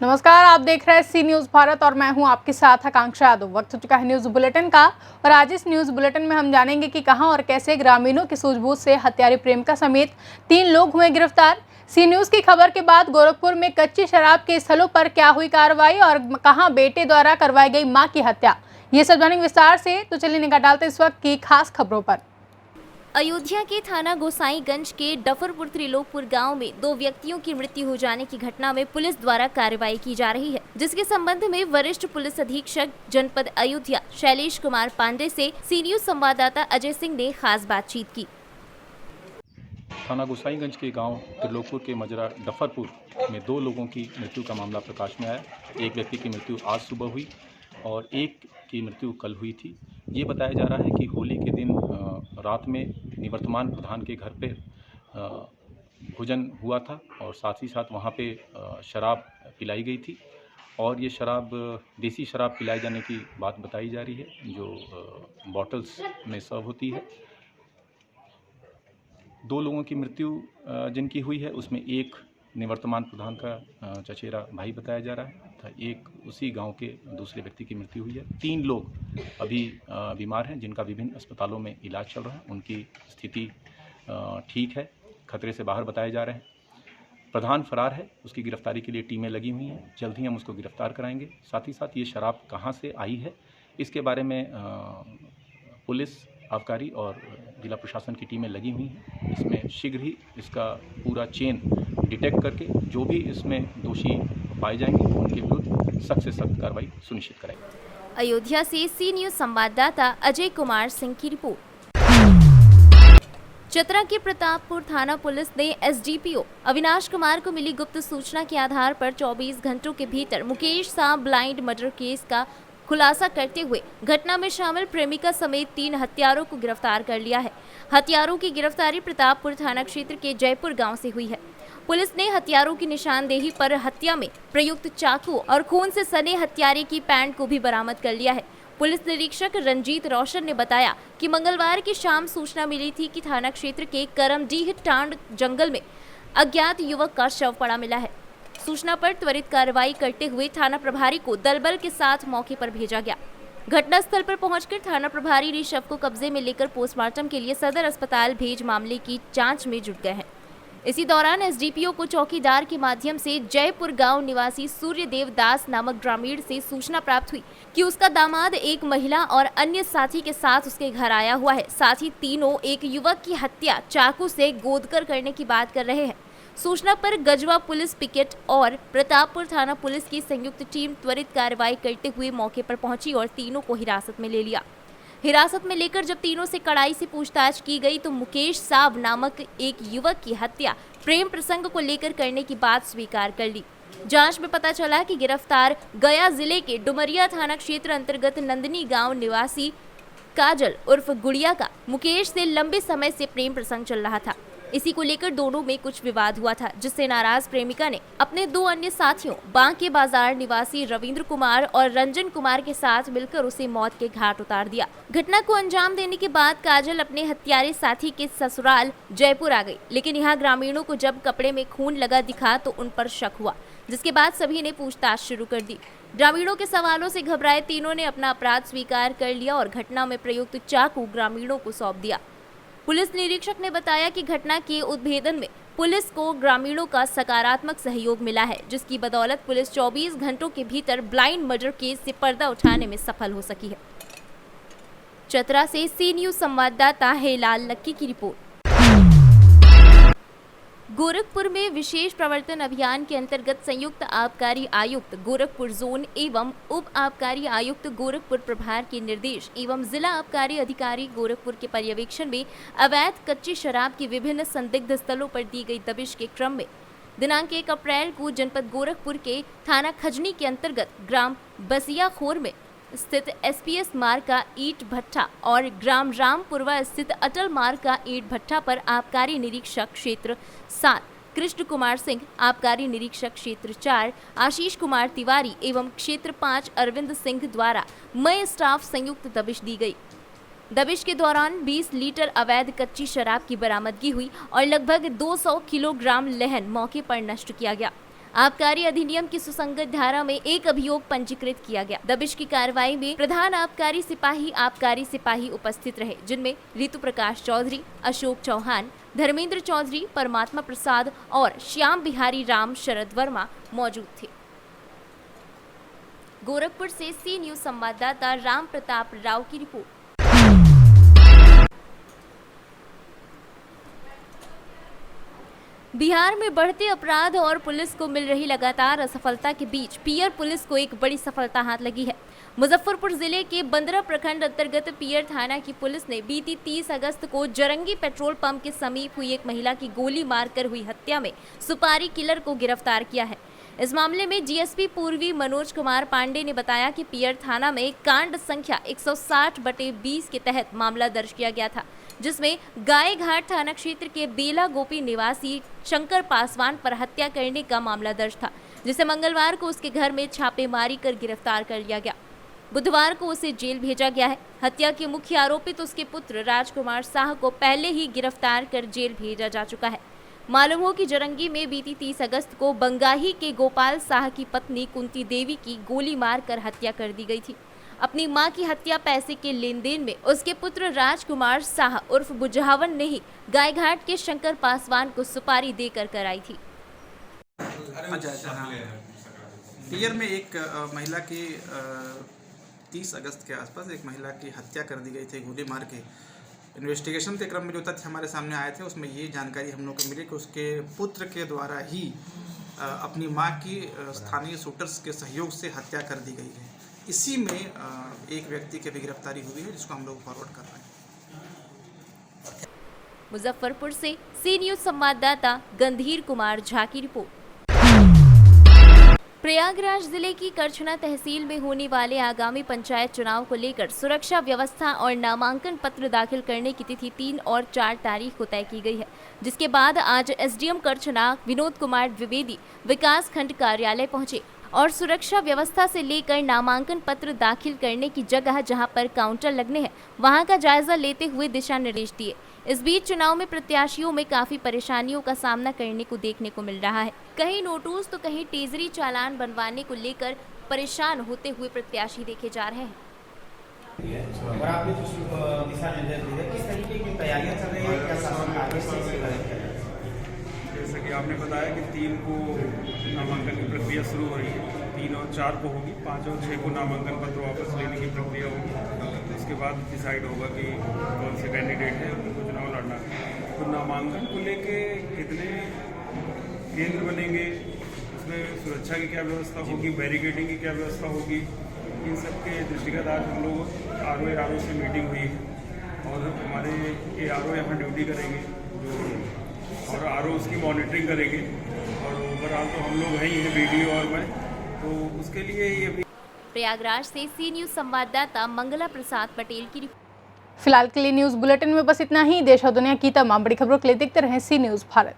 नमस्कार, आप देख रहे हैं सी न्यूज भारत और मैं हूं आपके साथ आकांक्षा यादव। वक्त हो चुका है न्यूज बुलेटिन का और आज इस न्यूज बुलेटिन में हम जानेंगे कि कहां और कैसे ग्रामीणों की सूझबूझ से हत्यारे प्रेमिका समेत 3 लोग हुए गिरफ्तार। सी न्यूज की खबर के बाद गोरखपुर में कच्ची शराब के स्थलों पर क्या हुई कार्रवाई और कहां बेटे द्वारा करवाई गई मां की हत्या, ये सब जानेंगे विस्तार से। तो चलिए निगाह डालते इस वक्त की खास खबरों पर। अयोध्या के थाना गोसाईगंज के डफरपुर त्रिलोकपुर गांव में 2 व्यक्तियों की मृत्यु हो जाने की घटना में पुलिस द्वारा कार्रवाई की जा रही है, जिसके संबंध में वरिष्ठ पुलिस अधीक्षक जनपद अयोध्या शैलेश कुमार पांडे से सी न्यूज संवाददाता अजय सिंह ने खास बातचीत की। थाना गोसाईगंज के गांव त्रिलोकपुर के मजरा डफरपुर में 2 लोगों की मृत्यु का मामला प्रकाश में आया। एक व्यक्ति की मृत्यु आज सुबह हुई और एक की मृत्यु कल हुई थी। ये बताया जा रहा है कि होली के दिन रात में निवर्तमान प्रधान के घर पे भोजन हुआ था और साथ ही साथ वहाँ पे शराब पिलाई गई थी और ये शराब देसी शराब पिलाए जाने की बात बताई जा रही है, जो बॉटल्स में सर्व होती है। 2 लोगों की मृत्यु जिनकी हुई है उसमें एक निवर्तमान प्रधान का चचेरा भाई बताया जा रहा है तथा एक उसी गांव के दूसरे व्यक्ति की मृत्यु हुई है। 3 लोग अभी बीमार हैं जिनका विभिन्न अस्पतालों में इलाज चल रहा है। उनकी स्थिति ठीक है, खतरे से बाहर बताए जा रहे हैं। प्रधान फरार है, उसकी गिरफ्तारी के लिए टीमें लगी हुई हैं। जल्द ही हम उसको गिरफ्तार कराएंगे। साथ ही साथ ये शराब कहाँ से आई है इसके बारे में पुलिस, आबकारी और जिला प्रशासन की टीमें लगी हुई हैं। इसमें शीघ्र ही इसका पूरा चेन डिटेक्ट करके जो भी इसमें दोषी पाए जाएंगे उनके विरुद्ध सख्त से सख्त कार्रवाई सुनिश्चित कराएंगे। अयोध्या से सी न्यूज संवाददाता अजय कुमार सिंह की रिपोर्ट। चतरा के प्रतापपुर थाना पुलिस ने एसडीपीओ अविनाश कुमार को मिली गुप्त सूचना के आधार पर 24 घंटों के भीतर Mukesh Shah blind murder case का खुलासा करते हुए घटना में शामिल प्रेमिका समेत 3 हत्यारों को गिरफ्तार कर लिया है। हत्यारों की गिरफ्तारी प्रतापपुर थाना क्षेत्र के जयपुर गांव से हुई है। पुलिस ने हत्यारों की निशानदेही पर हत्या में प्रयुक्त चाकू और खून से सने हत्यारे की पैंट को भी बरामद कर लिया है। पुलिस निरीक्षक रंजीत रोशन ने बताया कि मंगलवार की शाम सूचना मिली थी कि थाना क्षेत्र के करमडीह टांड जंगल में अज्ञात युवक का शव पड़ा मिला है। सूचना पर त्वरित कार्रवाई करते हुए थाना प्रभारी को दलबल के साथ मौके पर भेजा गया। घटनास्थल पर पहुंचकर थाना प्रभारी ने शव को कब्जे में लेकर पोस्टमार्टम के लिए सदर अस्पताल भेज मामले की जांच में जुट गए हैं। इसी दौरान एसडीपीओ को चौकीदार के माध्यम से जयपुर गांव निवासी सूर्यदेव दास नामक ग्रामीण से सूचना प्राप्त हुई कि उसका दामाद एक महिला और अन्य साथी के साथ उसके घर आया हुआ है। साथ ही तीनों एक युवक की हत्या चाकू से गोदकर करने की बात कर रहे हैं। सूचना पर गजवा पुलिस पिकेट और प्रतापपुर थाना पुलिस की संयुक्त टीम त्वरित कार्रवाई करते हुए मौके पर पहुंची और तीनों को हिरासत में ले लिया। हिरासत में लेकर जब तीनों से कड़ाई से पूछताछ की गई तो मुकेश साव नामक एक युवक की हत्या प्रेम प्रसंग को लेकर करने की बात स्वीकार कर ली। जांच में पता चला कि गिरफ्तार गया जिले के डुमरिया थाना क्षेत्र अंतर्गत नंदनी गांव निवासी काजल उर्फ गुड़िया का मुकेश से लंबे समय से प्रेम प्रसंग चल रहा था। इसी को लेकर दोनों में कुछ विवाद हुआ था, जिससे नाराज प्रेमिका ने अपने 2 अन्य साथियों बांके बाजार निवासी रविंद्र कुमार और रंजन कुमार के साथ मिलकर उसे मौत के घाट उतार दिया। घटना को अंजाम देने के बाद काजल अपने हत्यारे साथी के ससुराल जयपुर आ गई, लेकिन यहाँ ग्रामीणों को जब कपड़े में खून लगा दिखा तो उन पर शक हुआ, जिसके बाद सभी ने पूछताछ शुरू कर दी। ग्रामीणों के सवालों से घबराए तीनों ने अपना अपराध स्वीकार कर लिया और घटना में प्रयुक्त चाकू ग्रामीणों को सौंप दिया। पुलिस निरीक्षक ने बताया कि घटना के उद्भेदन में पुलिस को ग्रामीणों का सकारात्मक सहयोग मिला है, जिसकी बदौलत पुलिस 24 घंटों के भीतर ब्लाइंड मर्डर केस से पर्दा उठाने में सफल हो सकी है। चतरा से सी न्यूज संवाददाता हेलाल लक्की की रिपोर्ट। गोरखपुर में विशेष प्रवर्तन अभियान के अंतर्गत संयुक्त आबकारी आयुक्त गोरखपुर जोन एवं उप आबकारी आयुक्त गोरखपुर प्रभार के निर्देश एवं जिला आबकारी अधिकारी गोरखपुर के पर्यवेक्षण में अवैध कच्ची शराब की विभिन्न संदिग्ध स्थलों पर दी गई दबिश के क्रम में दिनांक 1 अप्रैल को जनपद गोरखपुर के थाना खजनी के अंतर्गत ग्राम बसिया खोर में स्थित एसपीएस मार्ग का ईंट भट्ठा और ग्राम रामपुरवा स्थित अटल मार्ग का ईंट भट्ठा पर आबकारी निरीक्षक क्षेत्र 7 कृष्ण कुमार सिंह, आबकारी निरीक्षक क्षेत्र 4 आशीष कुमार तिवारी एवं क्षेत्र 5 अरविंद सिंह द्वारा मय स्टाफ संयुक्त दबिश दी गई। दबिश के दौरान 20 लीटर अवैध कच्ची शराब की बरामदगी हुई और लगभग 200 किलोग्राम लहन मौके पर नष्ट किया गया। आबकारी अधिनियम की सुसंगत धारा में एक अभियोग पंजीकृत किया गया। दबिश की कार्रवाई में प्रधान आबकारी सिपाही उपस्थित रहे, जिनमें ऋतु प्रकाश चौधरी, अशोक चौहान, धर्मेंद्र चौधरी, परमात्मा प्रसाद और श्याम बिहारी राम शरद वर्मा मौजूद थे। गोरखपुर से सी न्यूज संवाददाता राम प्रताप राव की रिपोर्ट। बिहार में बढ़ते अपराध और पुलिस को मिल रही लगातार असफलता के बीच पियर पुलिस को एक बड़ी सफलता हाथ लगी है। मुजफ्फरपुर जिले के बंदरा प्रखंड अंतर्गत पियर थाना की पुलिस ने बीती 30 अगस्त को जरंगी पेट्रोल पंप के समीप हुई एक महिला की गोली मारकर हुई हत्या में सुपारी किलर को गिरफ्तार किया है। इस मामले में डीएसपी पूर्वी मनोज कुमार पांडे ने बताया कि पियर थाना में कांड संख्या 160/20 के तहत मामला दर्ज किया गया था, जिसमें गायघाट थाना क्षेत्र के बेला गोपी निवासी शंकर पासवान पर हत्या करने का मामला दर्ज था, जिसे मंगलवार को उसके घर में छापेमारी कर गिरफ्तार कर लिया गया। बुधवार को उसे जेल भेजा गया है। हत्या के मुख्य आरोपित उसके पुत्र राजकुमार शाह को पहले ही गिरफ्तार कर जेल भेजा जा चुका है। मालूम हो कि जरंगी में बीती 30 अगस्त को बंगाही के गोपाल शाह की पत्नी कुंती देवी की गोली मारकर हत्या कर दी गई थी। अपनी मां की हत्या पैसे के लेन देन में उसके पुत्र राजकुमार शाह उर्फ बुझावन ने ही गायघाट के शंकर पासवान को सुपारी देकर कराई थी। पियर में एक महिला की 30 अगस्त के आसपास एक महिला की हत्या कर दी गई थी गोली मार के। इन्वेस्टिगेशन के क्रम में जो तथ्य हमारे सामने आए थे उसमें ये जानकारी हम लोग को मिली कि उसके पुत्र के द्वारा ही अपनी मां की स्थानीय शूटर्स के सहयोग से हत्या कर दी गई है। इसी में एक व्यक्ति की भी गिरफ्तारी हुई है, जिसको हम लोग फॉरवर्ड कर रहे हैं। मुजफ्फरपुर से सी न्यूज संवाददाता गंधीर कुमार झा की रिपोर्ट। प्रयागराज जिले की करछना तहसील में होने वाले आगामी पंचायत चुनाव को लेकर सुरक्षा व्यवस्था और नामांकन पत्र दाखिल करने की तिथि 3 और 4 तारीख को तय की गई है, जिसके बाद आज एसडीएम करछना विनोद कुमार द्विवेदी विकास खंड कार्यालय पहुंचे और सुरक्षा व्यवस्था से लेकर नामांकन पत्र दाखिल करने की जगह जहां पर काउंटर लगने हैं वहां का जायजा लेते हुए दिशा निर्देश दिए। इस बीच चुनाव में प्रत्याशियों में काफी परेशानियों का सामना करने को देखने को मिल रहा है। कहीं नोटिस तो कहीं टेजरी चालान बनवाने को लेकर परेशान होते हुए प्रत्याशी देखे जा रहे हैं। और आपने जो दिशा निर्देश दिए किस तरीके की तैयारियां चल रही है, क्या शासन आगे से जैसा कि आपने बताया कि 3 को नामांकन की प्रक्रिया शुरू हो रही है, 3 और 4 को होगी, 5 और 6 को नामांकन पत्र वापस लेने की प्रक्रिया होगी। उसके बाद डिसाइड होगा कि कौन से कैंडिडेट है उनको चुनाव लड़ना है। तो नामांकन को लेके कितने केंद्र बनेंगे, उसमें सुरक्षा की क्या व्यवस्था होगी, बैरिकेडिंग की क्या व्यवस्था होगी, इन सब के दृष्टिगत आज हम लोग आरओ से मीटिंग हुई है और हमारे ARO यहाँ ड्यूटी करेंगे और आरओ उसकी मॉनिटरिंग करेंगे और ओवरऑल तो हम लोग हैं ही, BDO और मैं, तो उसके लिए ये भी। प्रयागराज से सी न्यूज संवाददाता मंगला प्रसाद पटेल की रिपोर्ट। फिलहाल के लिए न्यूज बुलेटिन में बस इतना ही। देश और दुनिया की तमाम बड़ी खबरों के लिए देखते रहें सी न्यूज भारत।